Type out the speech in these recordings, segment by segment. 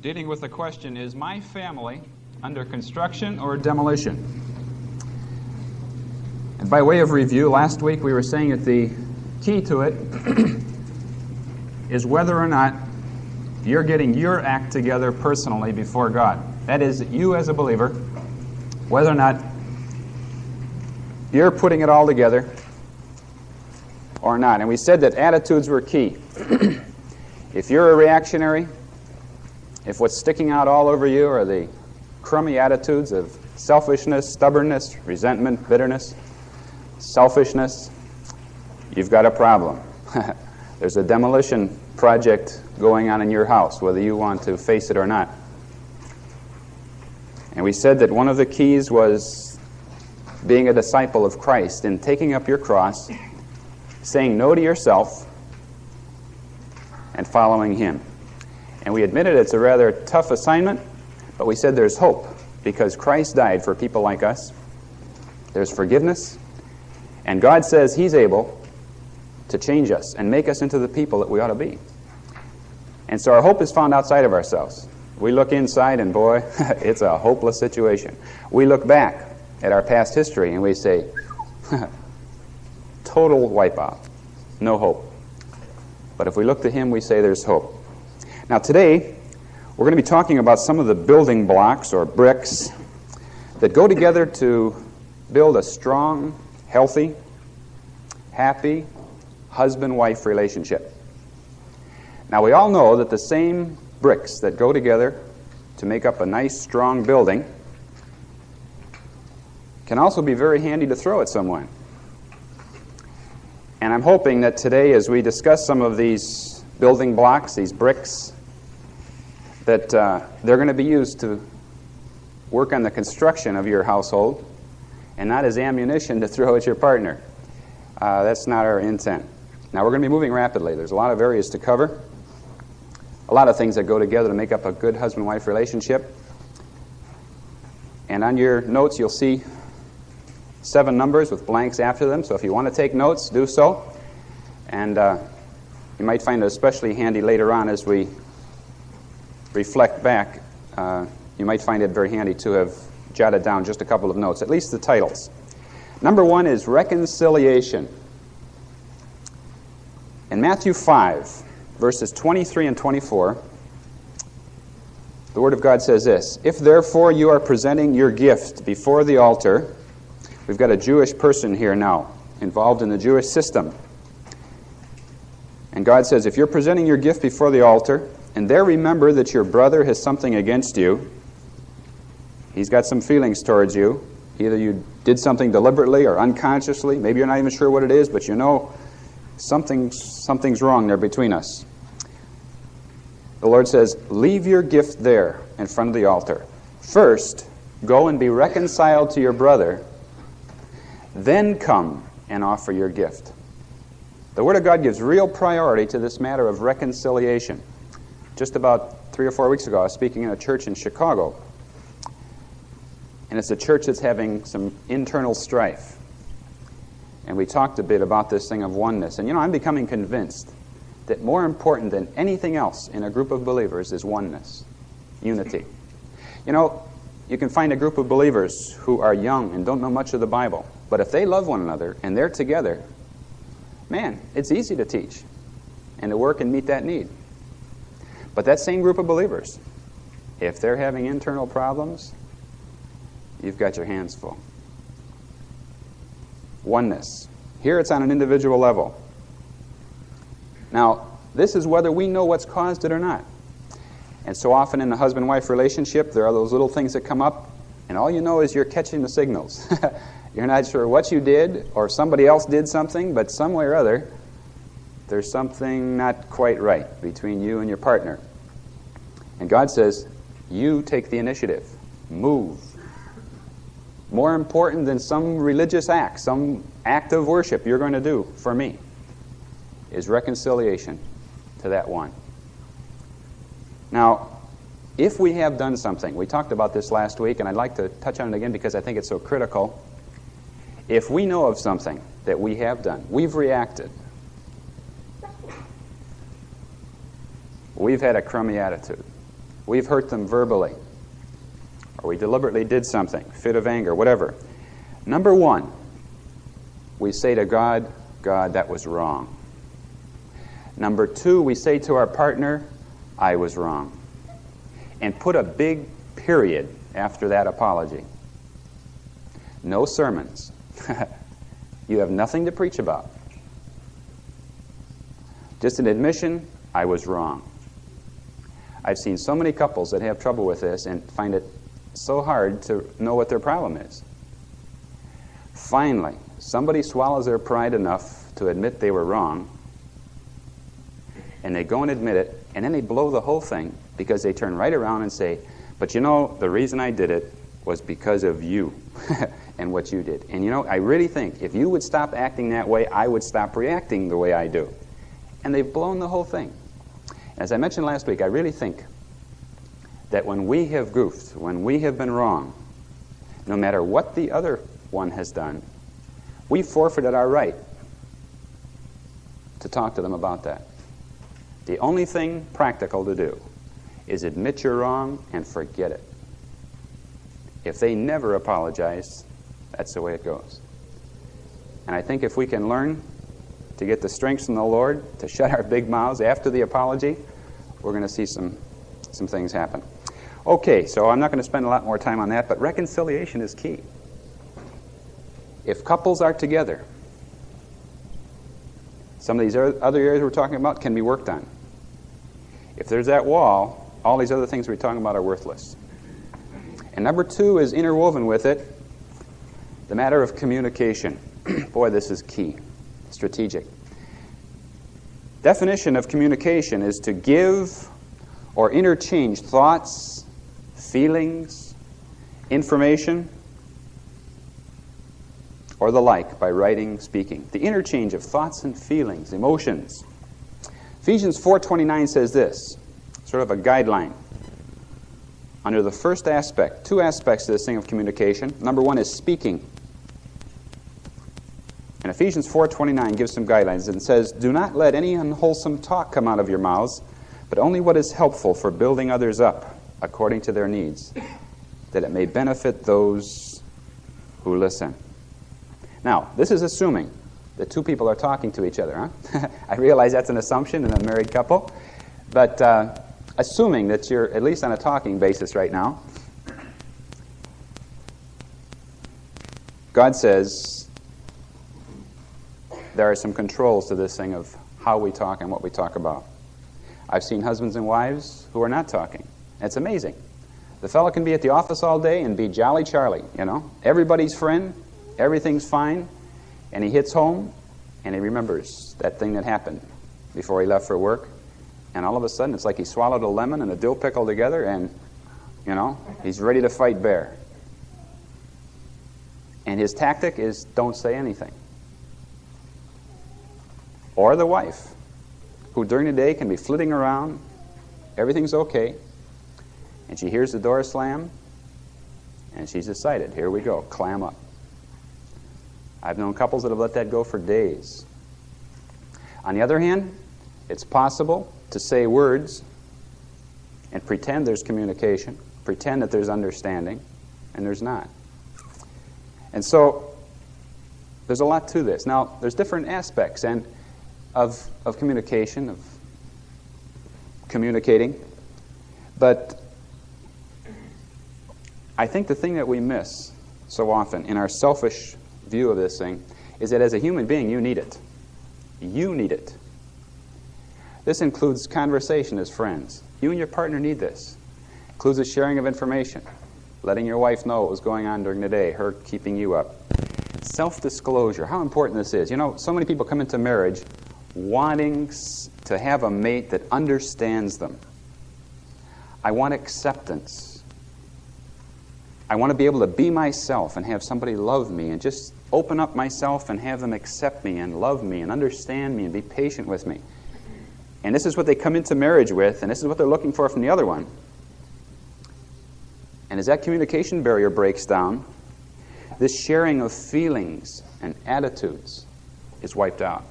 dealing with the question, is my family under construction or demolition? And by way of review, last week we were saying that the key to it is whether or not you're getting your act together personally before God. That is, you as a believer, whether or not you're putting it all together or not. And we said that attitudes were key. If you're a reactionary, if what's sticking out all over you are the crummy attitudes of selfishness, stubbornness, resentment, bitterness, selfishness, you've got a problem. There's a demolition project going on in your house, whether you want to face it or not. And we said that one of the keys was being a disciple of Christ and taking up your cross, saying no to yourself, and following Him. And we admitted it's a rather tough assignment, but we said there's hope, because Christ died for people like us. There's forgiveness, and God says He's able to change us and make us into the people that we ought to be. And so our hope is found outside of ourselves. We look inside, and boy, it's a hopeless situation. We look back at our past history, and we say, total wipeout, no hope. But if we look to Him, we say there's hope. Now today, we're going to be talking about some of the building blocks or bricks that go together to build a strong, healthy, happy husband-wife relationship. Now we all know that the same bricks that go together to make up a nice, strong building can also be very handy to throw at someone. And I'm hoping that today, as we discuss some of these building blocks, these bricks, that they're going to be used to work on the construction of your household and not as ammunition to throw at your partner. That's not our intent. Now, we're going to be moving rapidly. There's a lot of areas to cover, a lot of things that go together to make up a good husband-wife relationship. And on your notes, you'll see 7 numbers with blanks after them, so if you want to take notes, do so. And you might find it especially handy later on as we reflect back. You might find it very handy to have jotted down just a couple of notes, at least the titles. Number 1 is reconciliation. In Matthew 5, verses 23 and 24, the Word of God says this: "If therefore you are presenting your gift before the altar," we've got a Jewish person here now, involved in the Jewish system. And God says, if you're presenting your gift before the altar, and there remember that your brother has something against you, he's got some feelings towards you, either you did something deliberately or unconsciously, maybe you're not even sure what it is, but you know something's wrong there between us. The Lord says, leave your gift there in front of the altar. First, go and be reconciled to your brother, then come and offer your gift. The Word of God gives real priority to this matter of reconciliation. Just about 3 or 4 weeks ago, I was speaking in a church in Chicago. And it's a church that's having some internal strife. And we talked a bit about this thing of oneness. And I'm becoming convinced that more important than anything else in a group of believers is oneness, unity. You can find a group of believers who are young and don't know much of the Bible. But if they love one another and they're together, man, it's easy to teach and to work and meet that need. But that same group of believers, if they're having internal problems, you've got your hands full. Oneness. Here it's on an individual level. Now, this is whether we know what's caused it or not. And so often in the husband-wife relationship, there are those little things that come up, and all you know is you're catching the signals. You're not sure what you did, or somebody else did something, but some way or other, there's something not quite right between you and your partner. And God says, you take the initiative. Move. More important than some religious act, some act of worship you're going to do for me, is reconciliation to that one. Now, if we have done something, we talked about this last week, and I'd like to touch on it again because I think it's so critical. If we know of something that we have done, we've reacted, we've had a crummy attitude, we've hurt them verbally, or we deliberately did something, fit of anger, whatever. Number one, we say to God, God, that was wrong. Number two, we say to our partner, I was wrong. And put a big period after that apology. No sermons. You have nothing to preach about. Just an admission, I was wrong. I've seen so many couples that have trouble with this and find it so hard to know what their problem is. Finally, somebody swallows their pride enough to admit they were wrong, and they go and admit it, and then they blow the whole thing because they turn right around and say, but you know, the reason I did it was because of you and what you did. And you know, I really think if you would stop acting that way, I would stop reacting the way I do. And they've blown the whole thing. As I mentioned last week, I really think that when we have goofed, when we have been wrong, no matter what the other one has done, we forfeited our right to talk to them about that. The only thing practical to do is admit you're wrong and forget it. If they never apologize, that's the way it goes. And I think if we can learn to get the strength from the Lord to shut our big mouths after the apology, we're going to see some things happen. Okay, so I'm not going to spend a lot more time on that, but reconciliation is key. If couples are together, some of these other areas we're talking about can be worked on. If there's that wall, all these other things we're talking about are worthless. And number two is interwoven with it, the matter of communication. Boy, this is key, strategic. Definition of communication is to give or interchange thoughts, feelings, information, or the like by writing, speaking. The interchange of thoughts and feelings, emotions. Ephesians 4:29 says this, sort of a guideline. Under the first aspect, two aspects to this thing of communication. Number one is speaking. And Ephesians 4:29 gives some guidelines and says, do not let any unwholesome talk come out of your mouths, but only what is helpful for building others up according to their needs, that it may benefit those who listen. Now, this is assuming that two people are talking to each other. Huh? I realize that's an assumption in a married couple, but assuming that you're at least on a talking basis right now, God says there are some controls to this thing of how we talk and what we talk about. I've seen husbands and wives who are not talking. It's amazing. The fellow can be at the office all day and be Jolly Charlie, you know, everybody's friend, everything's fine, and he hits home and he remembers that thing that happened before he left for work, and all of a sudden it's like he swallowed a lemon and a dill pickle together, and, you know, he's ready to fight bear. And his tactic is don't say anything. Or the wife, who during the day can be flitting around, everything's okay, and she hears the door slam, and she's decided, here we go, clam up. I've known couples that have let that go for days. On the other hand, it's possible to say words and pretend there's communication, pretend that there's understanding, and there's not. And so there's a lot to this. Now, there's different aspects of communication, of communicating, but I think the thing that we miss so often in our selfish view of this thing is that as a human being, you need it. You need it. This includes conversation as friends. You and your partner need this. It includes the sharing of information, letting your wife know what was going on during the day, her keeping you up. Self-disclosure, how important this is. You know, so many people come into marriage wanting to have a mate that understands them. I want acceptance. I want to be able to be myself and have somebody love me and just open up myself and have them accept me and love me and understand me and be patient with me. And this is what they come into marriage with, and this is what they're looking for from the other one. And as that communication barrier breaks down, this sharing of feelings and attitudes is wiped out.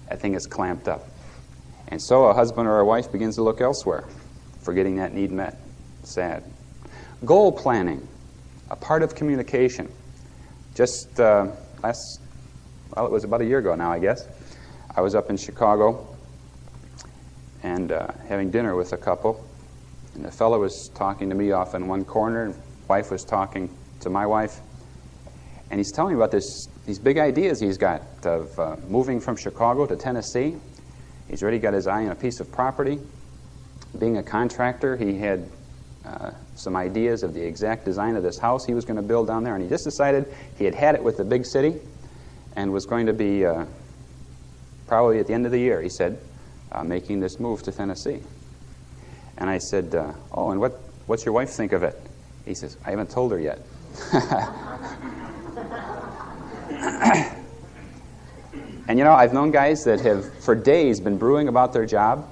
That thing is clamped up. And so a husband or a wife begins to look elsewhere for getting that need met. Sad. Goal planning, a part of communication. Just it was about a year ago now, I guess. I was up in Chicago and having dinner with a couple, and the fellow was talking to me off in one corner, and wife was talking to my wife, and he's telling me about these big ideas he's got of moving from Chicago to Tennessee. He's already got his eye on a piece of property. Being a contractor, he had some ideas of the exact design of this house he was going to build down there, and he just decided he had it with the big city and was going to be, probably at the end of the year, he said, making this move to Tennessee. And I said, oh, and what's your wife think of it? He says, I haven't told her yet. And I've known guys that have for days been brewing about their job,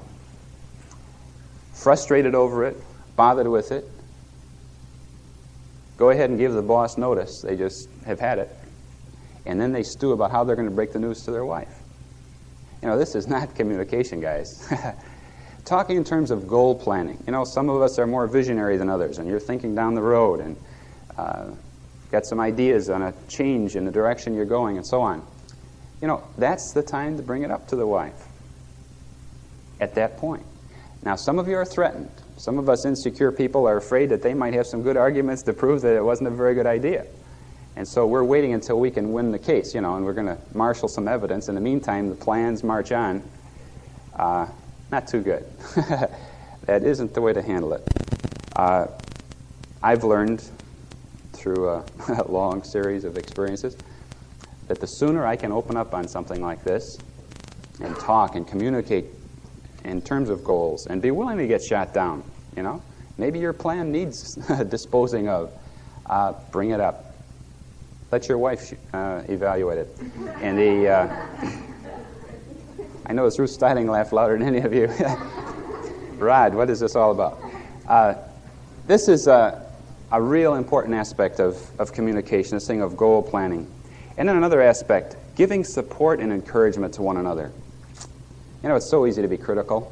frustrated over it, bothered with it. Go ahead and give the boss notice. They just have had it. And then they stew about how they're going to break the news to their wife. This is not communication, guys. Talking in terms of goal planning. Some of us are more visionary than others, and you're thinking down the road and got some ideas on a change in the direction you're going and so on. That's the time to bring it up to the wife at that point. Now, some of you are threatened. Some of us insecure people are afraid that they might have some good arguments to prove that it wasn't a very good idea. And so we're waiting until we can win the case, and we're going to marshal some evidence. In the meantime, the plans march on. Not too good. That isn't the way to handle it. I've learned through a long series of experiences that the sooner I can open up on something like this and talk and communicate in terms of goals and be willing to get shot down, maybe your plan needs disposing of, bring it up. Let your wife evaluate it. And I know Ruth Styling laughed louder than any of you. Rod, what is this all about? This is a real important aspect of communication, this thing of goal planning. And then another aspect, giving support and encouragement to one another. It's so easy to be critical.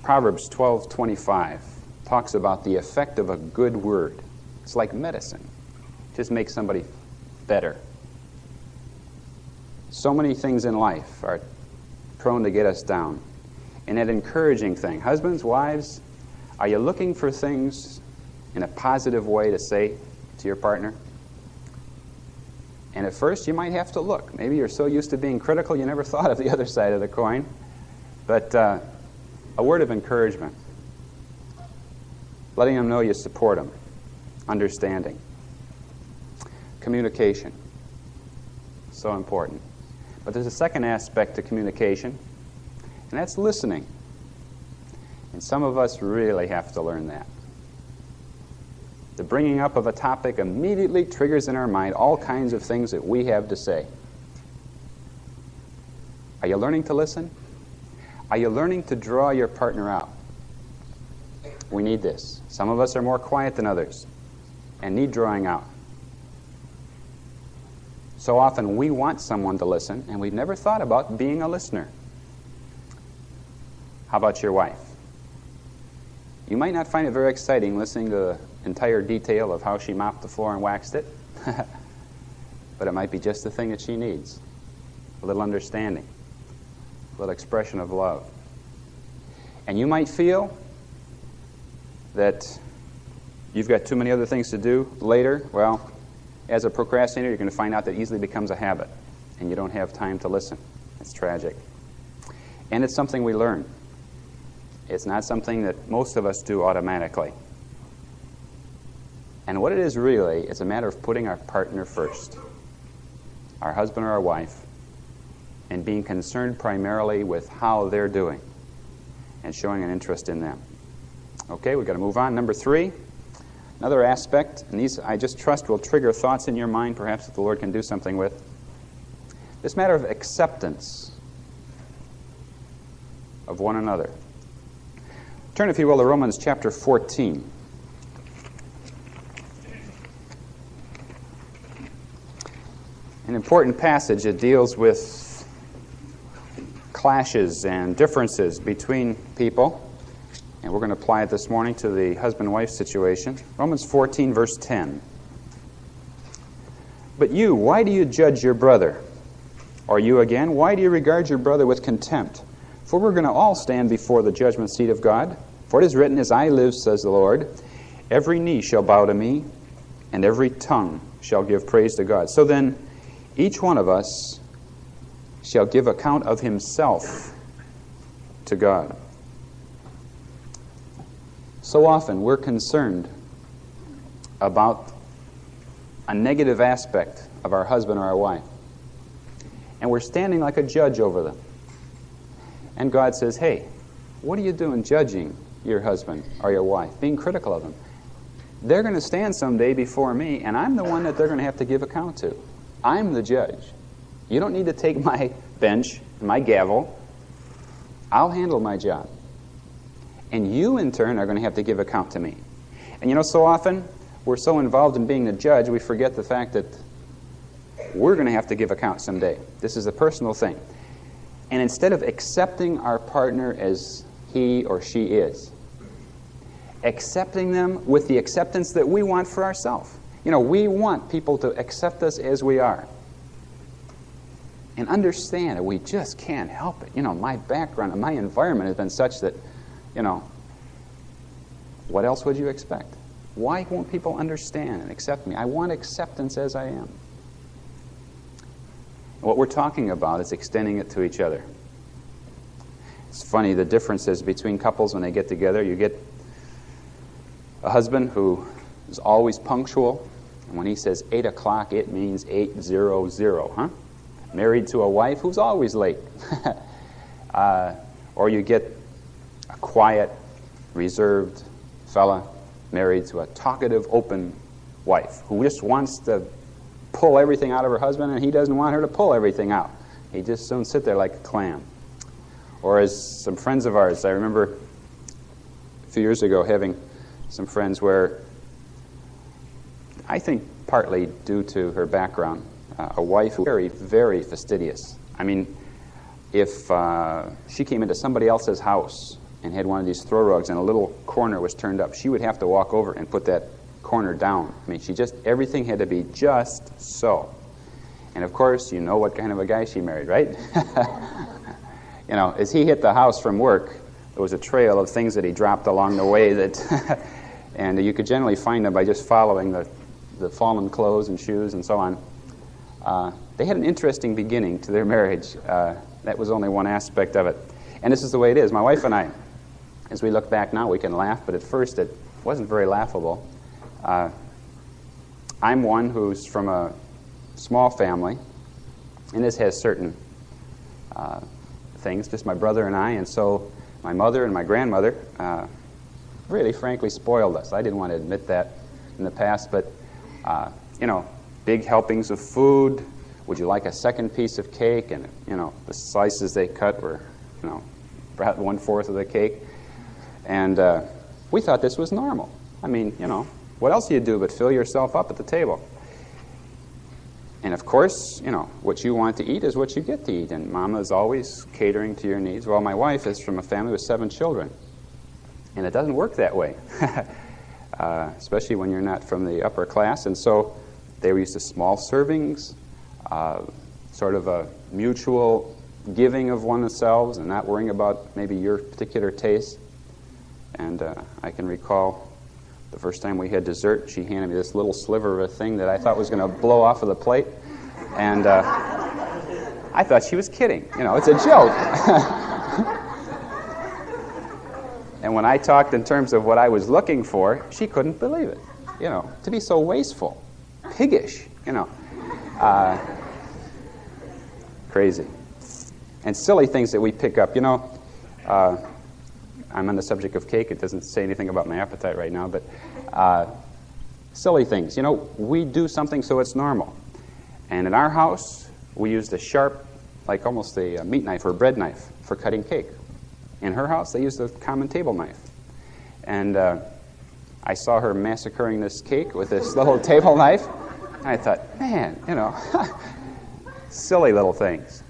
Proverbs 12:25 talks about the effect of a good word. It's like medicine. It just makes somebody better. So many things in life are prone to get us down. And that encouraging thing. Husbands, wives, are you looking for things in a positive way to say to your partner? And at first you might have to look. Maybe you're so used to being critical you never thought of the other side of the coin. But a word of encouragement. Letting them know you support them. Understanding. Communication. So important. But there's a second aspect to communication, and that's listening. And some of us really have to learn that. The bringing up of a topic immediately triggers in our mind all kinds of things that we have to say. Are you learning to listen? Are you learning to draw your partner out? We need this. Some of us are more quiet than others and need drawing out. So often we want someone to listen, and we've never thought about being a listener. How about your wife? You might not find it very exciting listening to the entire detail of how she mopped the floor and waxed it, but it might be just the thing that she needs. A little understanding, a little expression of love. And you might feel that you've got too many other things to do later. Well, as a procrastinator, you're going to find out that easily becomes a habit, and you don't have time to listen. It's tragic. And it's something we learn. It's not something that most of us do automatically. And what it is really, it's a matter of putting our partner first, our husband or our wife, and being concerned primarily with how they're doing and showing an interest in them. Okay, we've got to move on. Number 3, another aspect, and these I just trust will trigger thoughts in your mind, perhaps that the Lord can do something with. This matter of acceptance of one another. Turn, if you will, to Romans chapter 14. An important passage that deals with clashes and differences between people. And we're going to apply it this morning to the husband-wife situation. Romans 14, verse 10. But you, why do you judge your brother? Or you again, why do you regard your brother with contempt? For we're going to all stand before the judgment seat of God. For it is written, as I live, says the Lord, every knee shall bow to me, and every tongue shall give praise to God. So then, each one of us shall give account of himself to God. So often we're concerned about a negative aspect of our husband or our wife. And we're standing like a judge over them. And God says, hey, what are you doing judging your husband or your wife, being critical of them? They're going to stand someday before me, and I'm the one that they're going to have to give account to. I'm the judge. You don't need to take my bench and my gavel. I'll handle my job. And you, in turn, are going to have to give account to me. And you know, so often, we're so involved in being the judge, we forget the fact that we're going to have to give account someday. This is a personal thing. And instead of accepting our partner as he or she is, accepting them with the acceptance that we want for ourselves. You know, we want people to accept us as we are. And understand that we just can't help it. You know, my background and my environment has been such that, you know, what else would you expect? Why won't people understand and accept me? I want acceptance as I am. What we're talking about is extending it to each other. It's funny, the differences between couples when they get together. You get a husband who is always punctual, and when he says 8 o'clock, it means 8:00, huh? Married to a wife who's always late. Or you get a quiet, reserved fella married to a talkative, open wife who just wants to pull everything out of her husband, and he doesn't want her to pull everything out. He just don't sit there like a clam. Or as some friends of ours, I remember a few years ago having some friends where, I think partly due to her background, a wife who was very, very fastidious. I mean, if she came into somebody else's house and had one of these throw rugs and a little corner was turned up, she would have to walk over and put that corner down. I mean, everything had to be just so. And of course, you know what kind of a guy she married, right? You know, as he hit the house from work, there was a trail of things that he dropped along the way that, and you could generally find them by just following the fallen clothes and shoes and so on. They had an interesting beginning to their marriage. That was only one aspect of it. And this is the way it is. My wife and I, as we look back now, we can laugh, but at first it wasn't very laughable. I'm one who's from a small family, and this has certain things, just my brother and I, and so my mother and my grandmother really, frankly, spoiled us. I didn't want to admit that in the past, but, you know, big helpings of food. Would you like a second piece of cake? And, you know, the slices they cut were, you know, perhaps 1/4 of the cake. And we thought this was normal. I mean, you know, what else do you do but fill yourself up at the table? And of course, you know, what you want to eat is what you get to eat. And Mama is always catering to your needs. Well, my wife is from a family with 7 children. And it doesn't work that way, especially when you're not from the upper class. And so they were used to small servings, sort of a mutual giving of oneself and not worrying about maybe your particular taste. And I can recall the first time we had dessert, she handed me this little sliver of a thing that I thought was going to blow off of the plate. And I thought she was kidding. You know, it's a joke. And when I talked in terms of what I was looking for, she couldn't believe it. You know, to be so wasteful, piggish, you know. Crazy. And silly things that we pick up. You know, I'm on the subject of cake. It doesn't say anything about my appetite right now, but silly things. You know, we do something so it's normal. And in our house, we used a sharp, like almost a meat knife or a bread knife for cutting cake. In her house, they used a common table knife. And I saw her massacring this cake with this little table knife. And I thought, man, you know, silly little things.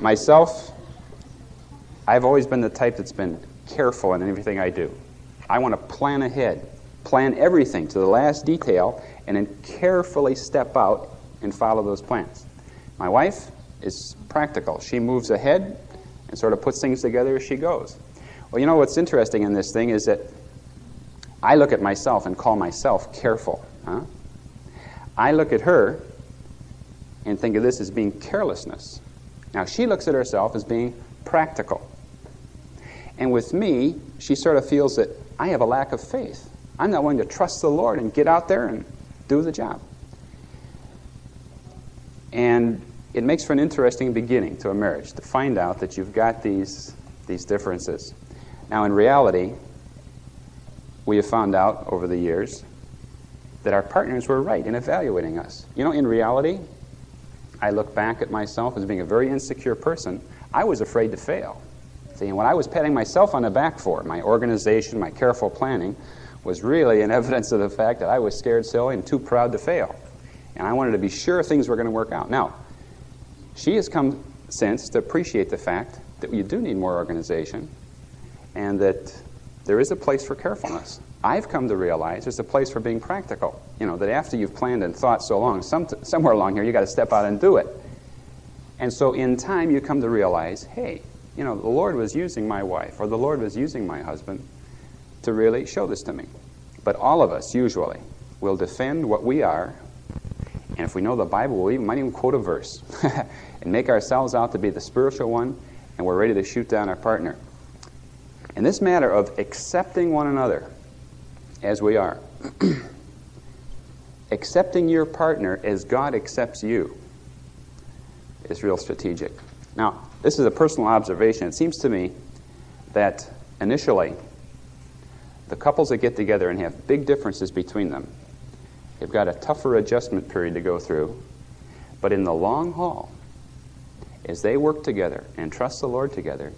Myself, I've always been the type that's been careful in everything I do. I want to plan ahead, plan everything to the last detail, and then carefully step out and follow those plans. My wife is practical. She moves ahead and sort of puts things together as she goes. Well, you know what's interesting in this thing is that I look at myself and call myself careful. I look at her and think of this as being carelessness. Now, she looks at herself as being practical. And with me, she sort of feels that I have a lack of faith. I'm not willing to trust the Lord and get out there and do the job. And it makes for an interesting beginning to a marriage, to find out that you've got these differences. Now, in reality, we have found out over the years that our partners were right in evaluating us. You know, in reality, I look back at myself as being a very insecure person. I was afraid to fail. See, and what I was patting myself on the back for, my organization, my careful planning, was really an evidence of the fact that I was scared silly and too proud to fail. And I wanted to be sure things were going to work out. Now, she has come since to appreciate the fact that you do need more organization and that there is a place for carefulness. I've come to realize there's a place for being practical. You know, that after you've planned and thought so long, somewhere along here, you've got to step out and do it. And so in time, you come to realize, hey, you know, the Lord was using my wife or the Lord was using my husband to really show this to me. But all of us, usually, will defend what we are. And if we know the Bible, we might even quote a verse and make ourselves out to be the spiritual one, and we're ready to shoot down our partner. In this matter of accepting one another as we are, accepting your partner as God accepts you is real strategic. Now, this is a personal observation. It seems to me that initially, the couples that get together and have big differences between them, they've got a tougher adjustment period to go through. But in the long haul, as they work together and trust the Lord together,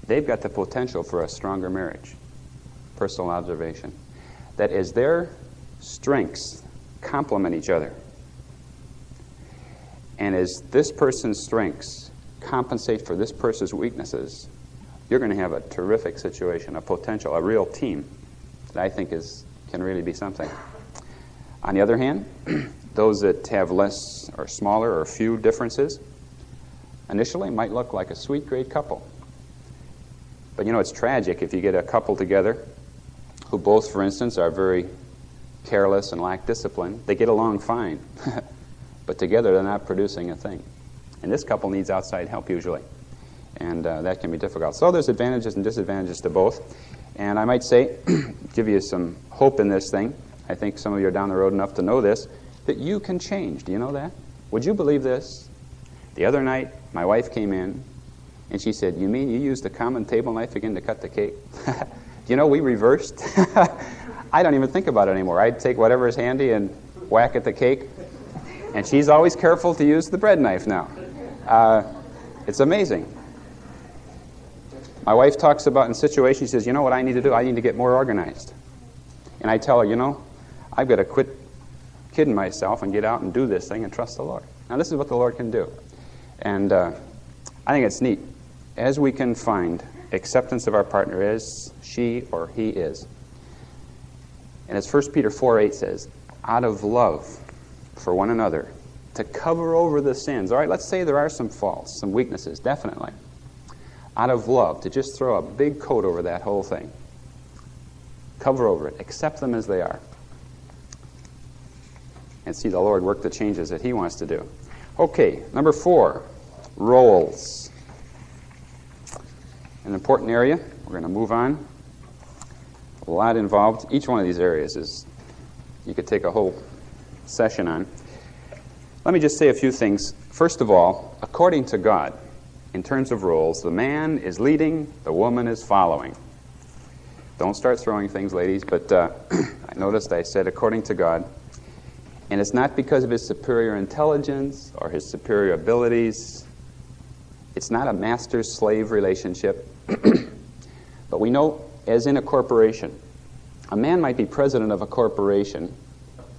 they've got the potential for a stronger marriage. Personal observation. That as their strengths complement each other, and as this person's strengths compensate for this person's weaknesses, you're going to have a terrific situation, a potential, a real team that I think can really be something. On the other hand, those that have less or smaller or few differences initially might look like a sweet, great couple. But you know, it's tragic if you get a couple together who both, for instance, are very careless and lack discipline. They get along fine, but together they're not producing a thing. And this couple needs outside help usually, and that can be difficult. So there's advantages and disadvantages to both. And I might say, give you some hope in this thing. I think some of you are down the road enough to know this, that you can change. Do you know that? Would you believe this? The other night, my wife came in, and she said, "You mean you used the common table knife again to cut the cake?" You know, we reversed. I don't even think about it anymore. I'd take whatever is handy and whack at the cake. And she's always careful to use the bread knife now. It's amazing. My wife talks about in situations, she says, "You know what I need to do? I need to get more organized." And I tell her, you know, I've got to quit kidding myself and get out and do this thing and trust the Lord. Now, this is what the Lord can do. And I think it's neat. As we can find acceptance of our partner as she or he is. And as 1 Peter 4:8 says, out of love for one another, to cover over the sins. All right, let's say there are some faults, some weaknesses, definitely. Out of love, to just throw a big coat over that whole thing. Cover over it. Accept them as they are. And see the Lord work the changes that He wants to do. Okay, number 4, roles. An important area. We're going to move on. A lot involved. Each one of these areas is, you could take a whole session on. Let me just say a few things. First of all, according to God, in terms of roles, the man is leading, the woman is following. Don't start throwing things, ladies, but I noticed I said according to God. And it's not because of his superior intelligence or his superior abilities. It's not a master-slave relationship. But we know, as in a corporation, a man might be president of a corporation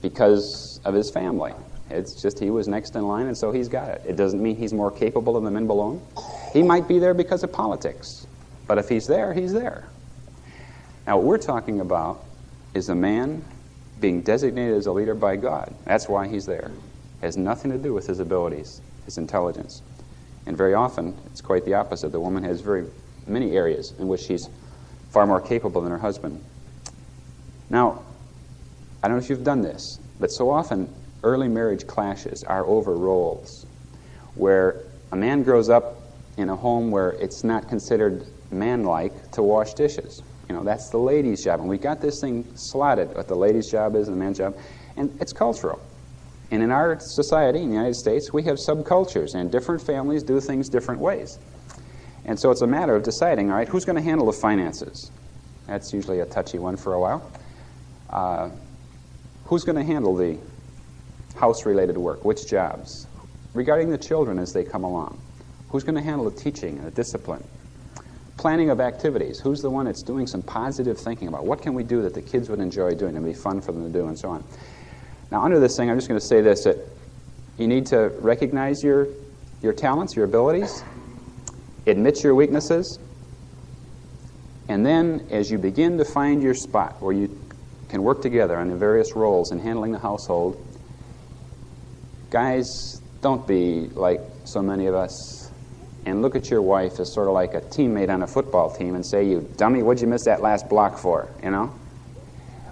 because of his family. It's just he was next in line, and so he's got it. It doesn't mean he's more capable than the men below him. He might be there because of politics. But if he's there, he's there. Now, what we're talking about is a man being designated as a leader by God. That's why he's there. It has nothing to do with his abilities, his intelligence. And very often, it's quite the opposite. The woman has very many areas in which she's far more capable than her husband. Now, I don't know if you've done this, but so often early marriage clashes are over roles, where a man grows up in a home where it's not considered manlike to wash dishes. You know, that's the lady's job. And we got this thing slotted, what the lady's job is and the man's job, and it's cultural. And in our society, in the United States, we have subcultures, and different families do things different ways. And so it's a matter of deciding, all right, who's going to handle the finances? That's usually a touchy one for a while. Who's going to handle the house-related work? Which jobs? Regarding the children as they come along, who's going to handle the teaching and the discipline? Planning of activities. Who's the one that's doing some positive thinking about what can we do that the kids would enjoy doing and be fun for them to do and so on? Now, under this thing, I'm just going to say this, that you need to recognize your talents, your abilities, admit your weaknesses, and then as you begin to find your spot where you can work together on the various roles in handling the household, guys, don't be like so many of us and look at your wife as sort of like a teammate on a football team and say, you dummy, what'd you miss that last block for, you know?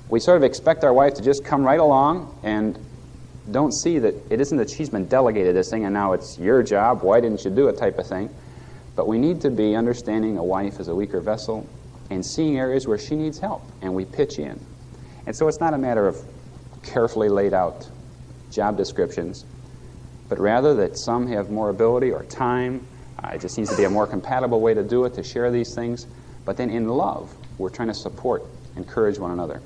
We sort of expect our wife to just come right along and don't see that it isn't that she's been delegated this thing and now it's your job, why didn't you do it type of thing. But we need to be understanding a wife as a weaker vessel and seeing areas where she needs help, and we pitch in. And so it's not a matter of carefully laid out job descriptions, but rather that some have more ability or time. It just needs to be a more compatible way to do it, to share these things. But then in love, we're trying to support, encourage one another.